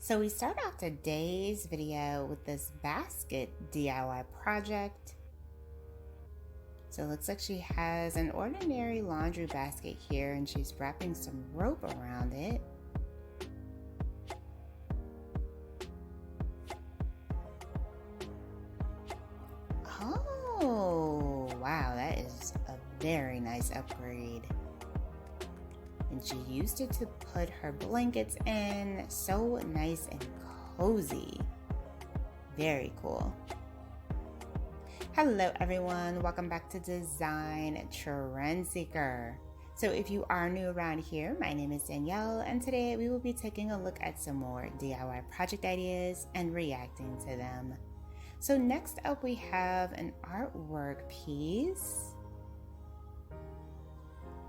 So we start off today's video with this basket DIY project. So it looks like she has an ordinary laundry basket here and she's wrapping some rope around it. Oh, wow, that is a very nice upgrade. And she used it to put her blankets in. So nice and cozy. Very cool. Hello everyone, welcome back to Design Trend Seeker. So if you are new around here, my name is Danielle and today we will be taking a look at some more DIY project ideas and reacting to them. So next up we have an artwork piece.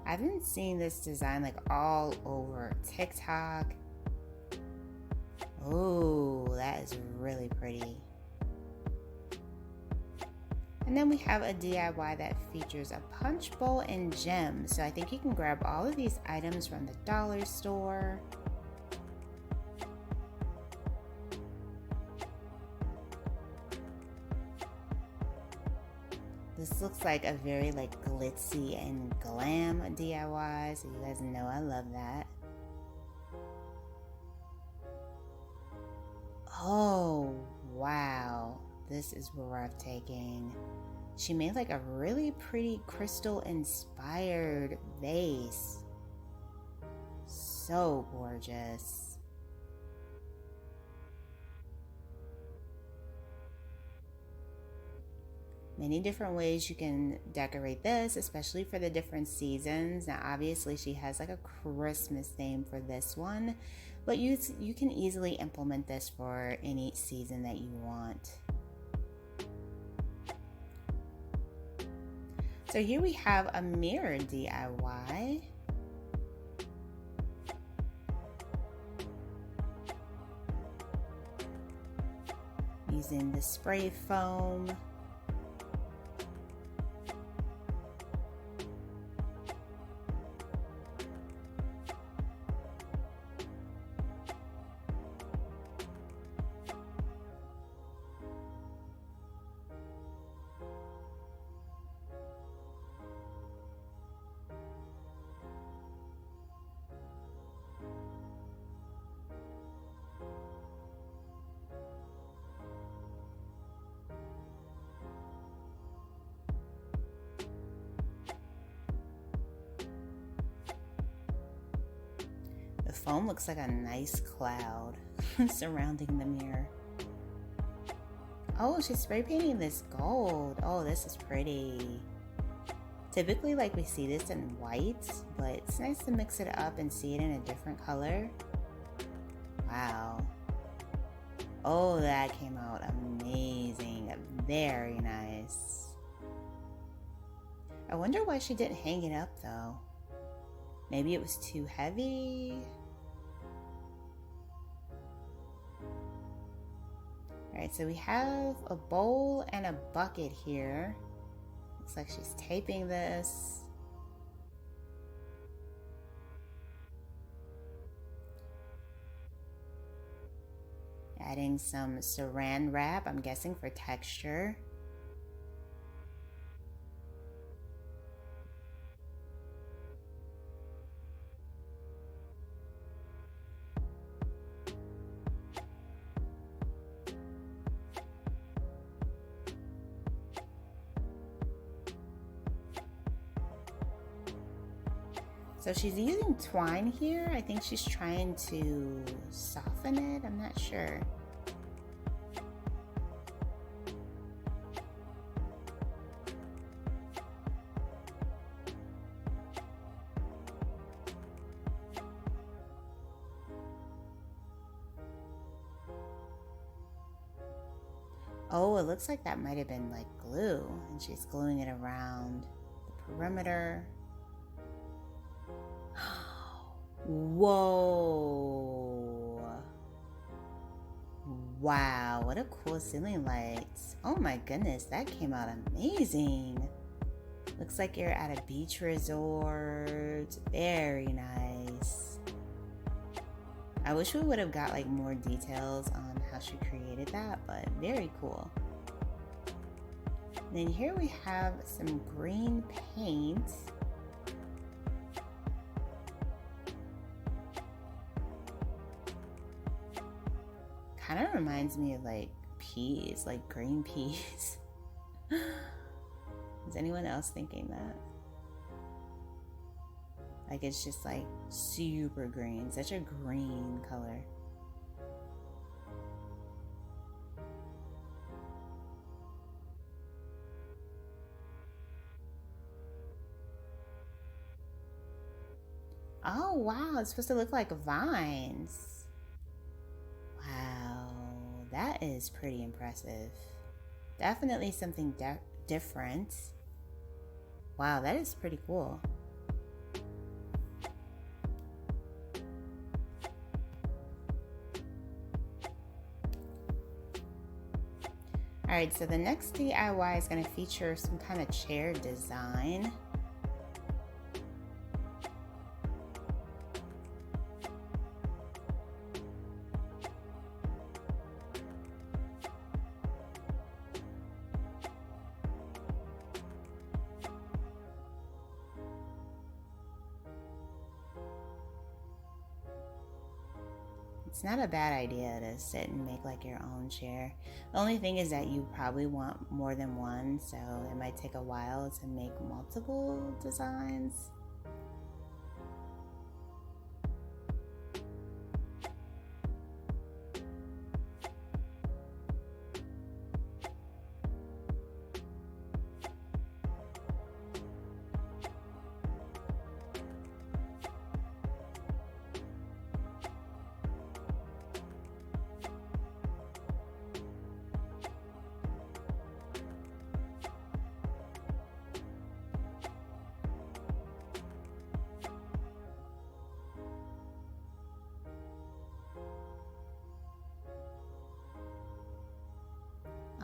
I've been seeing this design like all over TikTok. Oh, that is really pretty. And then we have a DIY that features a punch bowl and gem. So I think you can grab all of these items from the dollar store. This looks like a very glitzy and glam DIY, so you guys know I love that. Oh, wow. This is breathtaking. She made like a really pretty crystal inspired vase. So gorgeous. Many different ways you can decorate this, especially for the different seasons. Now obviously she has like a Christmas theme for this one, but you can easily implement this for any season that you want. So here we have a mirror DIY. Using the spray foam. The foam looks like a nice cloud surrounding the mirror. Oh, she's spray painting this gold. Oh, this is pretty. Typically, we see this in white, but it's nice to mix it up and see it in a different color. Wow. Oh, that came out amazing. Very nice. I wonder why she didn't hang it up though. Maybe it was too heavy. Alright, so we have a bowl and a bucket here. Looks like she's taping this. Adding some saran wrap, I'm guessing for texture. So she's using twine here. I think she's trying to soften it. I'm not sure. Oh, it looks like that might have been like glue, and she's gluing it around the perimeter. Whoa. Wow, what a cool ceiling light. Oh my goodness, that came out amazing. Looks like you're at a beach resort. Very nice. I wish we would have got like more details on how she created that, but very cool. Then here we have some green paint. Kind of reminds me of like peas, like green peas. Is anyone else thinking that? Like it's just like super green, such a green color. Oh wow, it's supposed to look like vines. Wow, that is pretty impressive. Definitely something different. Wow, that is pretty cool. All right, so the next DIY is going to feature some kind of chair design. It's not a bad idea to sit and make like your own chair. The only thing is that you probably want more than one, so it might take a while to make multiple designs.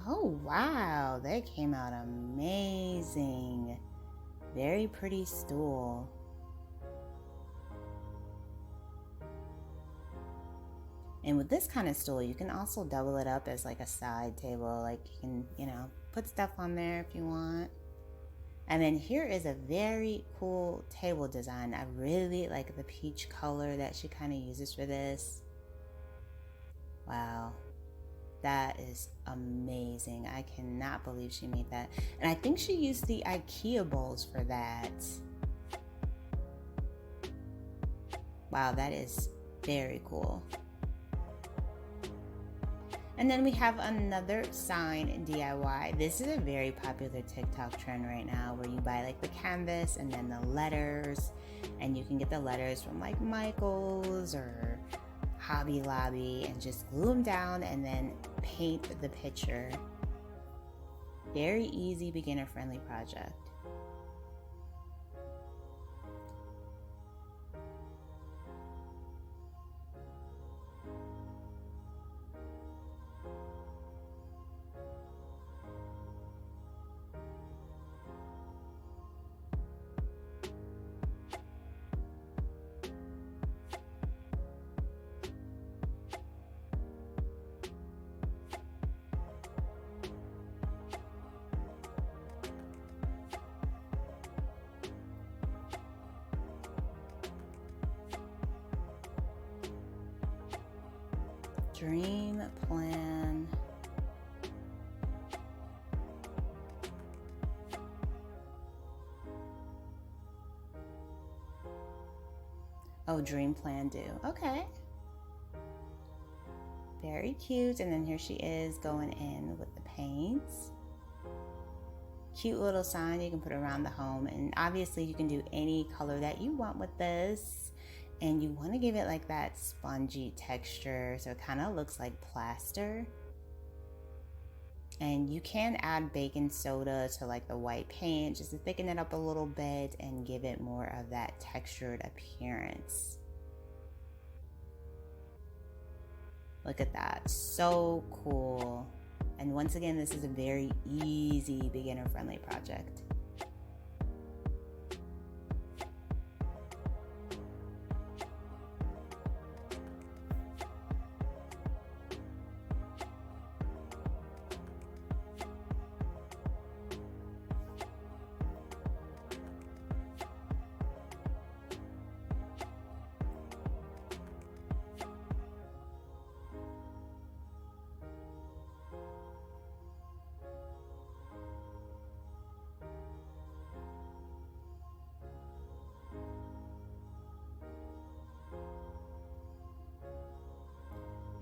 Oh wow, that came out amazing. Very pretty stool. And with this kind of stool, you can also double it up as like a side table. Like you can, put stuff on there if you want. And then here is a very cool table design. I really like the peach color that she kind of uses for this. Wow. That is amazing. I cannot believe she made that. And I think she used the IKEA bowls for that. Wow, that is very cool. And then we have another sign DIY. This is a very popular TikTok trend right now where you buy like the canvas and then the letters. And you can get the letters from like Michael's or Hobby Lobby and just glue them down and then paint the picture. Very easy, beginner friendly project. Dream plan. Oh, dream plan do. Okay. Very cute. And then here she is going in with the paints. Cute little sign you can put around the home. And obviously you can do any color that you want with this. And you want to give it like that spongy texture so it kind of looks like plaster. And you can add baking soda to like the white paint just to thicken it up a little bit and give it more of that textured appearance. Look at that, so cool. And once again, this is a very easy beginner friendly project.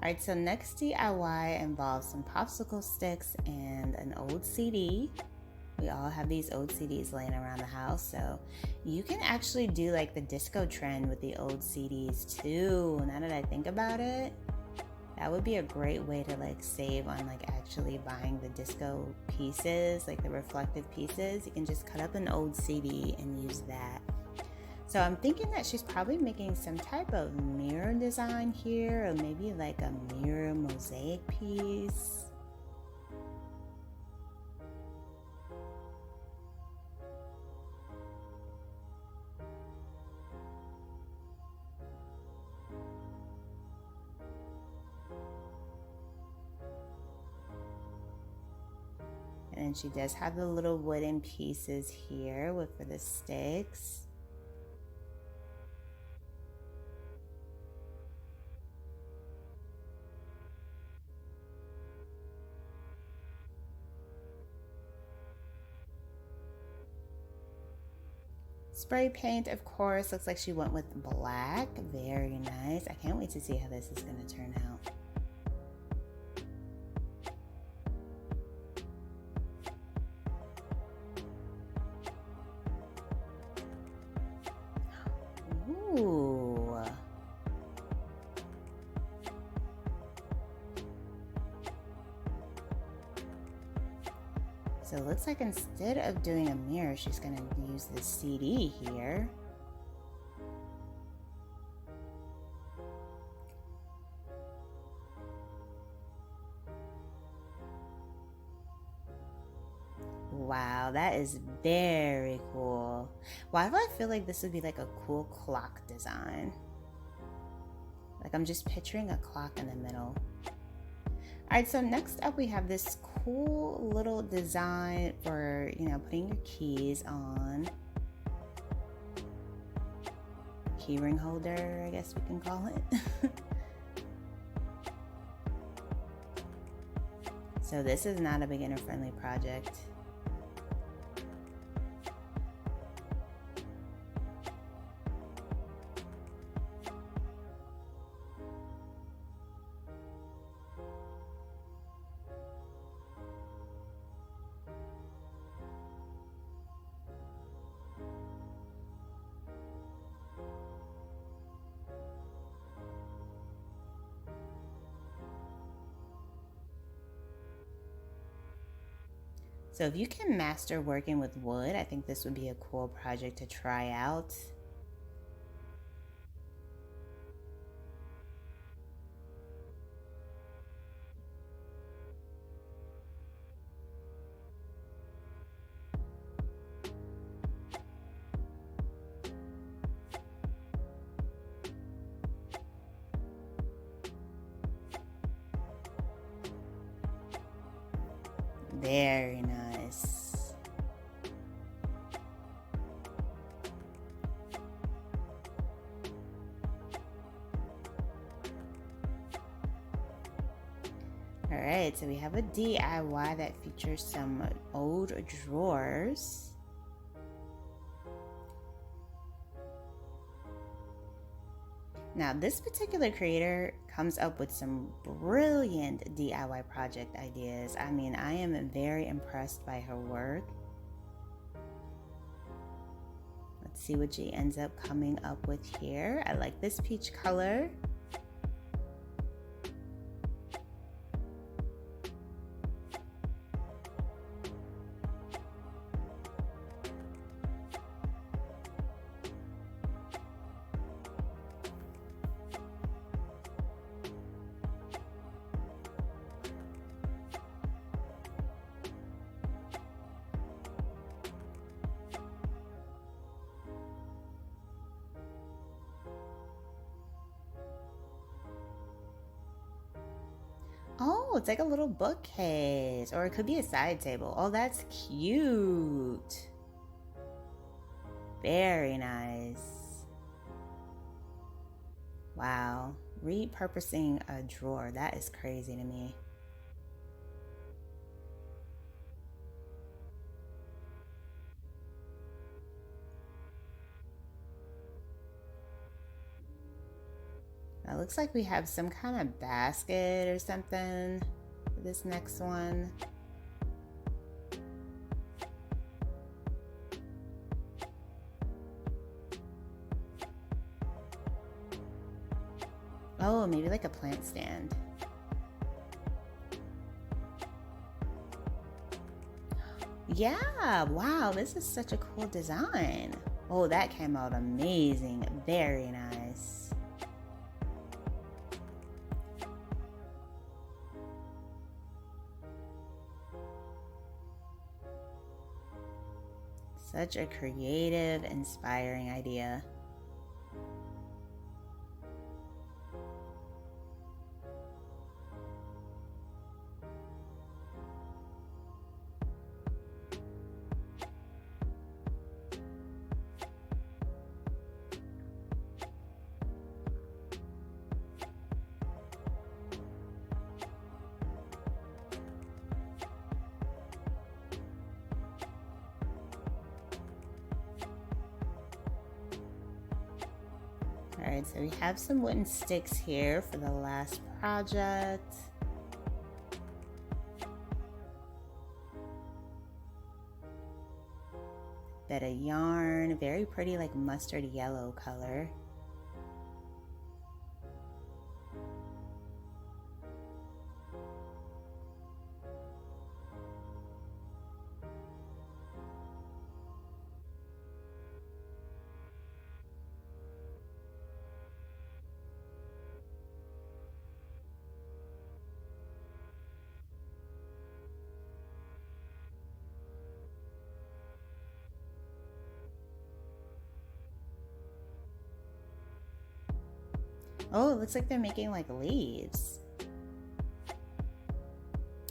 Alright, so next DIY involves some popsicle sticks and an old CD. We all have these old CDs laying around the house, so you can actually do like the disco trend with the old CDs too. Now that I think about it, that would be a great way to like save on like actually buying the disco pieces, like the reflective pieces. You can just cut up an old CD and use that. So I'm thinking that she's probably making some type of mirror design here, or maybe like a mirror mosaic piece. And then she does have the little wooden pieces here for the sticks. Spray paint, of course, looks like she went with black. Very nice. I can't wait to see how this is going to turn out. Ooh. So it looks like instead of doing a mirror, she's going to use the CD here. Wow, that is very cool. Why do I feel like this would be like a cool clock design? Like I'm just picturing a clock in the middle. All right, so next up we have this cool little design for, putting your keys on. Keyring holder, I guess we can call it. So this is not a beginner-friendly project. So if you can master working with wood, I think this would be a cool project to try out. Very nice. All right, so we have a DIY that features some old drawers. Now, this particular creator comes up with some brilliant DIY project ideas. I mean, I am very impressed by her work. Let's see what she ends up coming up with here. I like this peach color. Oh, it's like a little bookcase, or it could be a side table. Oh, that's cute. Very nice. Wow, repurposing a drawer, that is crazy to me. It looks like we have some kind of basket or something for this next one. Oh, maybe like a plant stand. Yeah, wow, this is such a cool design. Oh, that came out amazing. Very nice. Such a creative, inspiring idea. All right, so we have some wooden sticks here for the last project. Bit of yarn, very pretty like mustard yellow color. Oh, it looks like they're making like leaves.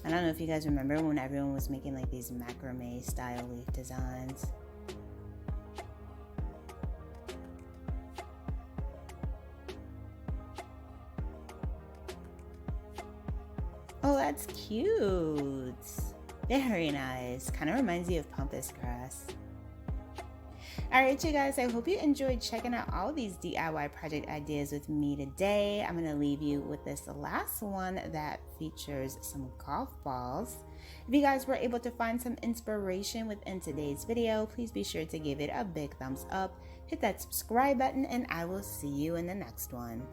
I don't know if you guys remember when everyone was making like these macrame style leaf designs. Oh, that's cute. Very nice. Kind of reminds you of pampas grass. Alright, you guys, I hope you enjoyed checking out all these DIY project ideas with me today. I'm going to leave you with this last one that features some golf balls. If you guys were able to find some inspiration within today's video, please be sure to give it a big thumbs up, hit that subscribe button, and I will see you in the next one.